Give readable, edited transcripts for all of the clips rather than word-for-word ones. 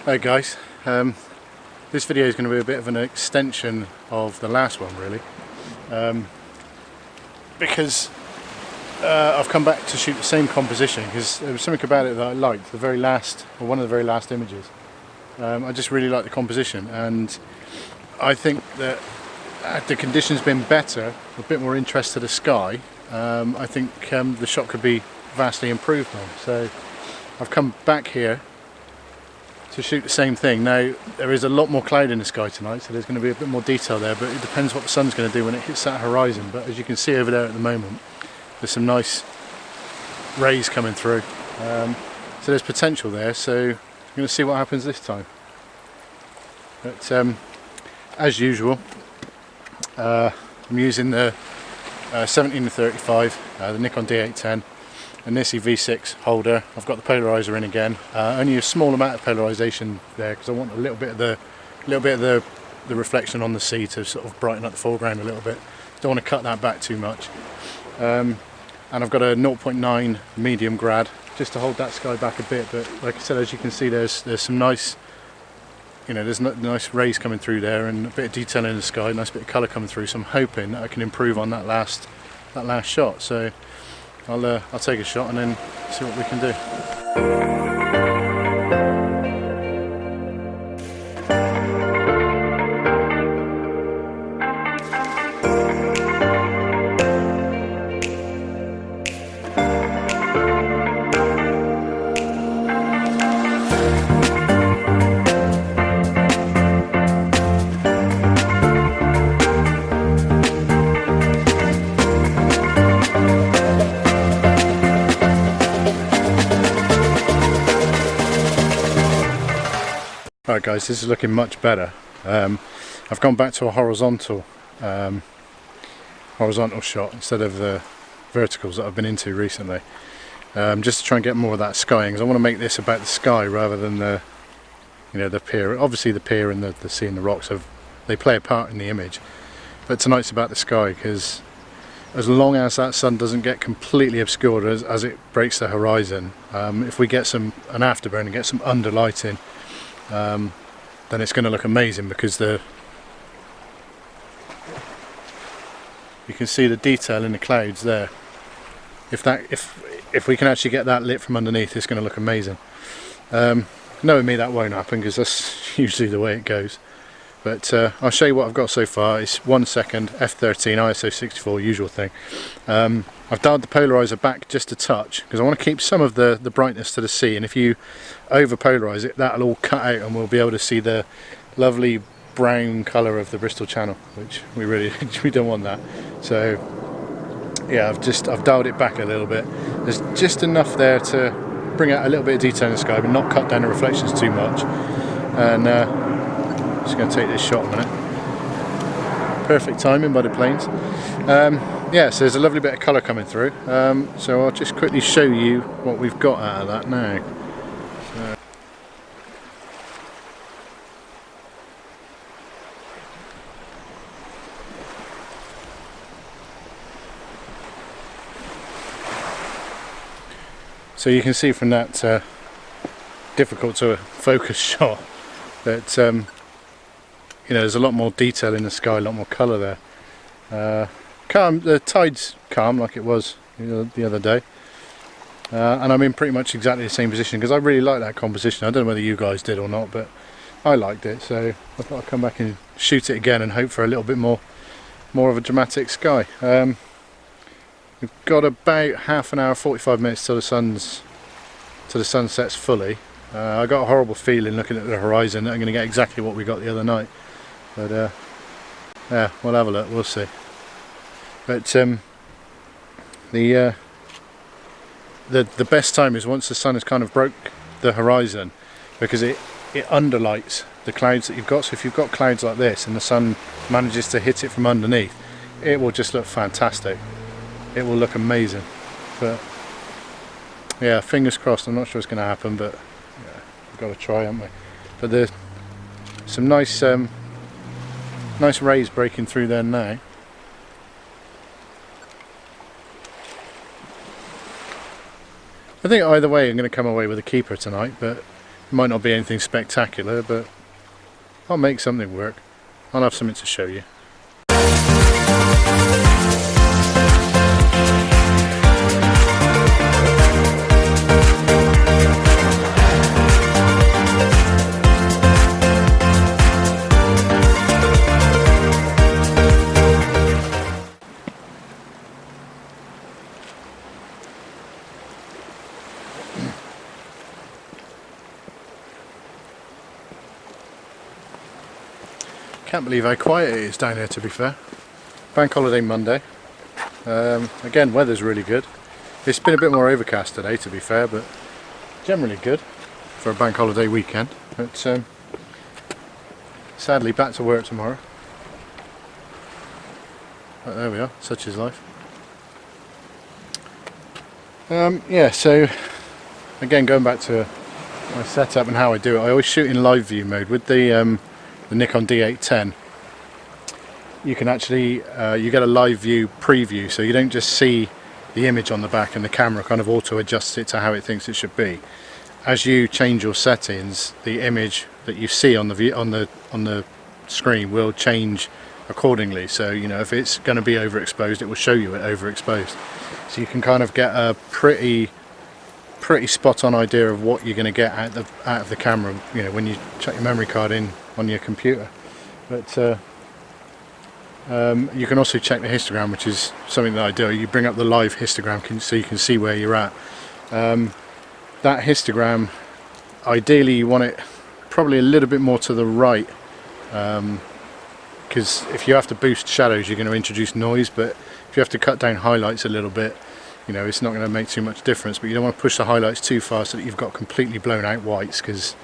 Hey guys, this video is going to be a bit of an extension of the last one really, because I've come back to shoot the same composition because there was something about it that I liked, the very last, or one of the very last images. I just really like the composition, and I think that had the conditions been better, a bit more interest to the sky, I think the shot could be vastly improved on. So I've come back here to shoot the same thing. Now there is a lot more cloud in the sky tonight, so there's going to be a bit more detail there, but it depends what the sun's going to do when it hits that horizon. But as you can see over there at the moment, there's some nice rays coming through, so there's potential there, so I'm going to see what happens this time. But as usual, I'm using the 17-35, the Nikon D810, a Nisi V6 Holder. I've got the polarizer in again. Only a small amount of polarization there because I want a little bit of the reflection on the sea to sort of brighten up the foreground a little bit. Don't want to cut that back too much. And I've got a 0.9 medium grad just to hold that sky back a bit. But like I said, as you can see, there's some nice, there's nice rays coming through there and a bit of detail in the sky, nice bit of colour coming through. So I'm hoping that I can improve on that last shot. So I'll take a shot and then see what we can do. Alright guys, this is looking much better. I've gone back to a horizontal shot instead of the verticals that I've been into recently, just to try and get more of that skying, because I want to make this about the sky rather than the pier. Obviously the pier and the sea and the rocks they play a part in the image, but tonight's about the sky, because as long as that sun doesn't get completely obscured as it breaks the horizon, if we get an afterburn and get some underlighting, then it's going to look amazing, because you can see the detail in the clouds there. If we can actually get that lit from underneath, it's going to look amazing. Knowing me, that won't happen because that's usually the way it goes. But I'll show you what I've got so far. It's 1 second, f13, ISO 64, usual thing. I've dialed the polarizer back just a touch because I want to keep some of the brightness to the sea, and if you over polarize it, that'll all cut out and we'll be able to see the lovely brown colour of the Bristol Channel, which we don't want that. So yeah, I've dialed it back a little bit. There's just enough there to bring out a little bit of detail in the sky but not cut down the reflections too much. And just going to take this shot a minute. Perfect timing by the planes. Yeah, so there's a lovely bit of colour coming through. So I'll just quickly show you what we've got out of that now. So you can see from that difficult to focus shot that there's a lot more detail in the sky, a lot more colour there. Calm, the tide's calm like it was the other day, and I'm in pretty much exactly the same position because I really like that composition. I don't know whether you guys did or not, but I liked it, so I thought I'd come back and shoot it again and hope for a little bit more of a dramatic sky. We've got about half an hour, 45 minutes till the sun sets fully. I got a horrible feeling looking at the horizon that I'm going to get exactly what we got the other night, but yeah, we'll have a look, we'll see. But the best time is once the sun has kind of broke the horizon, because it underlights the clouds that you've got. So if you've got clouds like this and the sun manages to hit it from underneath, it will just look fantastic. It will look amazing. But yeah, fingers crossed. I'm not sure it's going to happen, but yeah, we've got to try, haven't we? But there's some nice rays breaking through there now. I think either way I'm going to come away with a keeper tonight, but Might not be anything spectacular, but I'll make something work. I'll have something to show you. Can't believe how quiet it is down here, to be fair. Bank holiday Monday. Again, weather's really good. It's been a bit more overcast today, to be fair, but generally good for a bank holiday weekend. But sadly, back to work tomorrow. But there we are, such is life. Yeah, so again, going back to my setup and how I do it, I always shoot in live view mode with the Nikon D810. You can actually you get a live view preview, so you don't just see the image on the back and the camera kind of auto adjusts it to how it thinks it should be. As you change your settings, the image that you see on the screen will change accordingly. So you know, if it's going to be overexposed, it will show you it overexposed. So you can kind of get a pretty spot on idea of what you're going to get out of the camera, you know, when you chuck your memory card in on your computer. But you can also check the histogram, which is something that I do. You bring up the live histogram so you can see where you're at. That histogram, ideally you want it probably a little bit more to the right, because if you have to boost shadows, you're going to introduce noise. But if you have to cut down highlights a little bit, you know, it's not going to make too much difference. But you don't want to push the highlights too far so that you've got completely blown out whites, because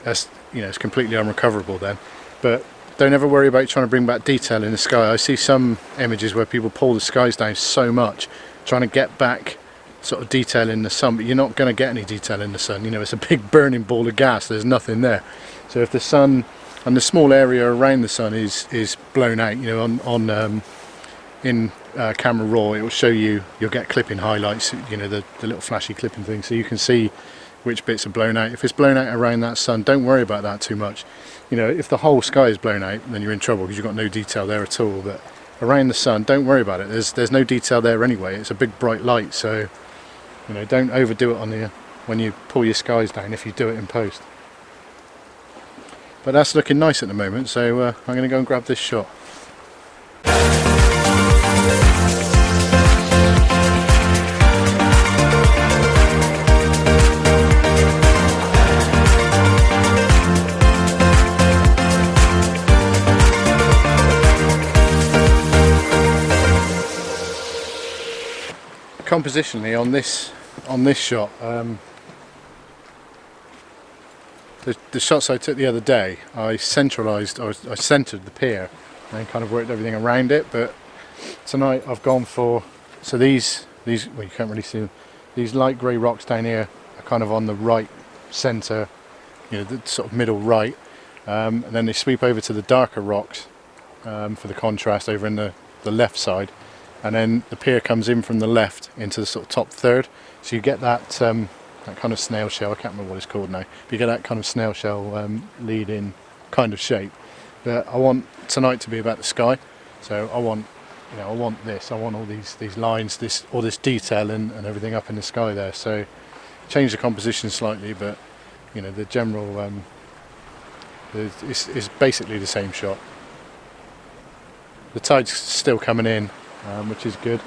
that's, you know, it's completely unrecoverable then. But don't ever worry about trying to bring back detail in the sky. I see some images where people pull the skies down so much trying to get back sort of detail in the sun, but you're not going to get any detail in the sun. You know, it's a big burning ball of gas, there's nothing there. So if the sun and the small area around the sun is blown out, you know, in camera raw, it will show you, you'll get clipping highlights, you know, the little flashy clipping thing, so you can see which bits are blown out. If it's blown out around that sun, don't worry about that too much. You know, if the whole sky is blown out, then you're in trouble because you've got no detail there at all. But around the sun, don't worry about it. There's no detail there anyway. It's a big bright light, so you know, don't overdo it on when you pull your skies down if you do it in post. But that's looking nice at the moment, so I'm going to go and grab this shot. Compositionally on this shot, the shots I took the other day, I centered the pier and then kind of worked everything around it. But tonight I've gone for, so these well, you can't really see them, these light grey rocks down here are kind of on the right centre, you know, the sort of middle right, and then they sweep over to the darker rocks for the contrast over in the left side. And then the pier comes in from the left into the sort of top third, so you get that that kind of snail shell. I can't remember what it's called now, but you get that kind of snail shell lead-in kind of shape. But I want tonight to be about the sky, so I want, you know, I want all these lines, all this detail and everything up in the sky there. So change the composition slightly, but you know, the general is basically the same shot. The tide's still coming in, which is good.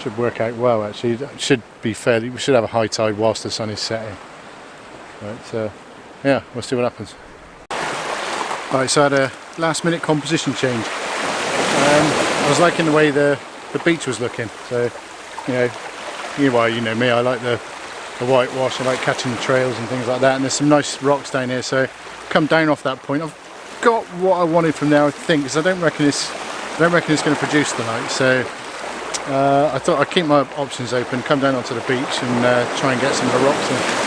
Should work out well actually. It should be fairly, we should have a high tide whilst the sun is setting. But yeah, we'll see what happens. Alright, so I had a last minute composition change. I was liking the way the beach was looking. So, you know me, I like the whitewash, I like catching the trails and things like that, and there's some nice rocks down here, so come down off that point. I've got what I wanted from there, I think, because I don't reckon it's going to produce tonight, so I thought I'd keep my options open, come down onto the beach and try and get some of the rocks in.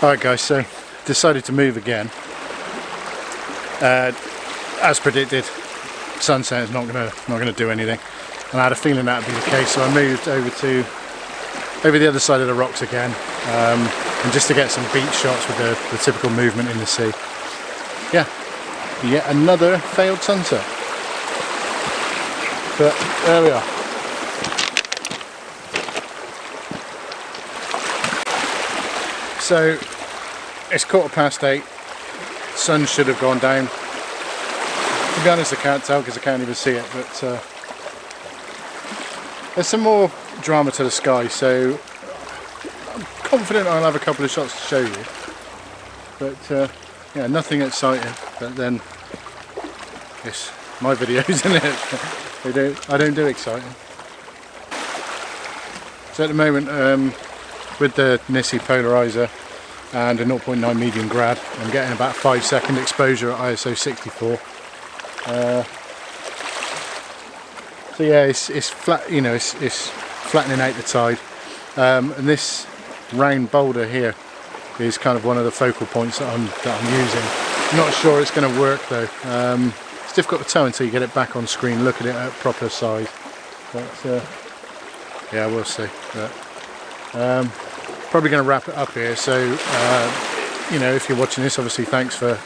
Alright guys, so decided to move again. As predicted, sunset is not gonna do anything, and I had a feeling that would be the case, so I moved over the other side of the rocks again, and just to get some beach shots with the typical movement in the sea. Yeah, yet another failed sunset. But there we are. So it's 8:15. Sun should have gone down. To be honest, I can't tell because I can't even see it. But there's some more drama to the sky, so I'm confident I'll have a couple of shots to show you. But yeah, nothing exciting. But then it's my videos, isn't it? I don't do exciting. So at the moment, with the Nisi polarizer and a 0.9 medium grad, I'm getting about 5-second exposure at ISO 64. So yeah, it's flat. You know, it's flattening out the tide. And this round boulder here is kind of one of the focal points that I'm using. I'm not sure it's going to work though. It's difficult to tell until you get it back on screen, look at it at proper size. But yeah, we'll see. But, probably going to wrap it up here. So you know, if you're watching this, obviously thanks for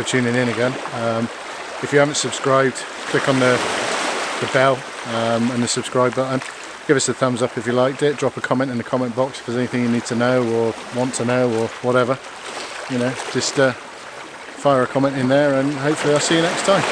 tuning in again. If you haven't subscribed, click on the bell and the subscribe button. Give us a thumbs up if you liked it. Drop a comment in the comment box if there's anything you need to know or want to know or whatever. You know, just fire a comment in there, and hopefully I'll see you next time.